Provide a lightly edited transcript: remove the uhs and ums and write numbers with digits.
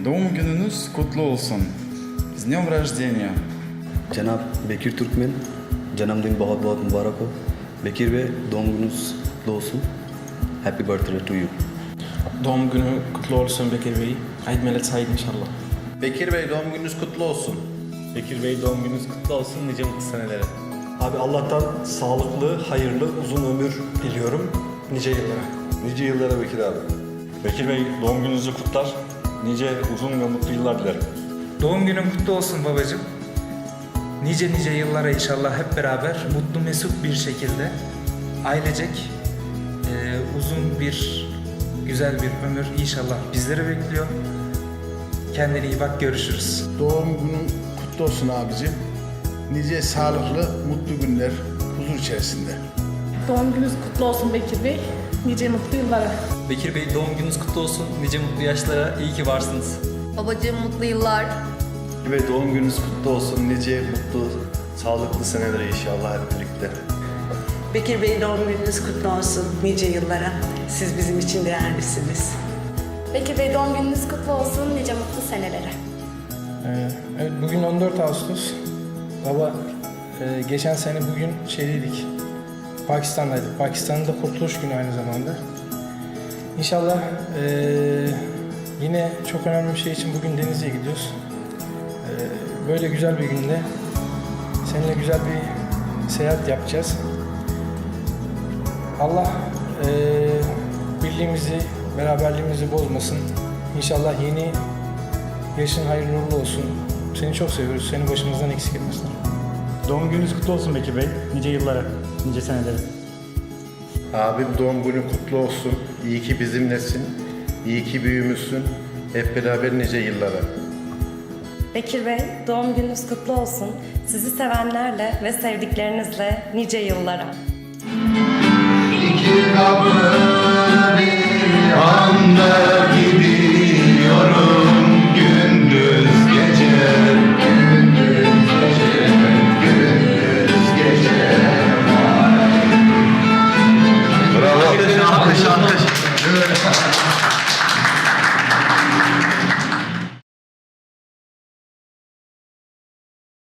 Doğum gününüz kutlu olsun. С днем рождения. जनाब Bekir Türkmen, जन्मदिन बहुत बहुत मुबारक हो. Bekir Bey, doğum gününüz kutlu olsun. Happy birthday to you. Doğum günü kutlu olsun Bekir Bey. Eid Milad Said inşallah. Bekir Bey doğum gününüz kutlu olsun. Bekir Bey doğum gününüz kutlu olsun, nice mutlu senelere. Abi Allah'tan sağlıklı, hayırlı, uzun ömür diliyorum. Nice yıllara. Nice yıllara Bekir abi. Bekir Bey doğum gününüzü kutlar. Nice uzun ve mutlu yıllar dilerim. Doğum günün kutlu olsun babacığım. Nice nice yıllara inşallah hep beraber mutlu mesut bir şekilde ailecek uzun bir güzel bir ömür inşallah bizleri bekliyor. Kendine iyi bak, görüşürüz. Doğum günün kutlu olsun abicim. Nice sağlıklı, mutlu günler, huzur içerisinde. Doğum gününüz kutlu olsun Bekir Bey. Nice mutlu yıllara. Bekir Bey doğum gününüz kutlu olsun, nice mutlu yaşlara, iyi ki varsınız. Babacığım mutlu yıllar. Ve doğum gününüz kutlu olsun. Nice mutlu, sağlıklı senelere inşallah hep birlikte. Bekir Bey doğum gününüz kutlu olsun. Nice yıllara. Siz bizim için değerlisiniz. Bekir Bey doğum gününüz kutlu olsun. Nice mutlu senelere. Evet, bugün 14 Ağustos. Baba, geçen sene bugün şeydeydik, Pakistan'daydık. Pakistan'ın da kurtuluş günü aynı zamanda. İnşallah yine çok önemli bir şey için bugün Denizli'ye gidiyoruz. Böyle güzel bir günde seninle güzel bir seyahat yapacağız. Allah birliğimizi, beraberliğimizi bozmasın. İnşallah yeni yaşın hayırlı uğurlu olsun. Seni çok seviyoruz. Seni başımızdan eksik etmesin. Doğum gününüz kutlu olsun Bekir Bey. Nice yıllara, nice senelere. Abim doğum günü kutlu olsun. İyi ki bizimlesin. İyi ki büyümüşsün. Hep beraber nice yıllara. Bekir Bey doğum gününüz kutlu olsun. Sizi sevenlerle ve sevdiklerinizle nice yıllara. İki kapı bir anda gidiyorum. Gündüz gece, gündüz gece, gündüz gece. Bravo. Alkış, alkış.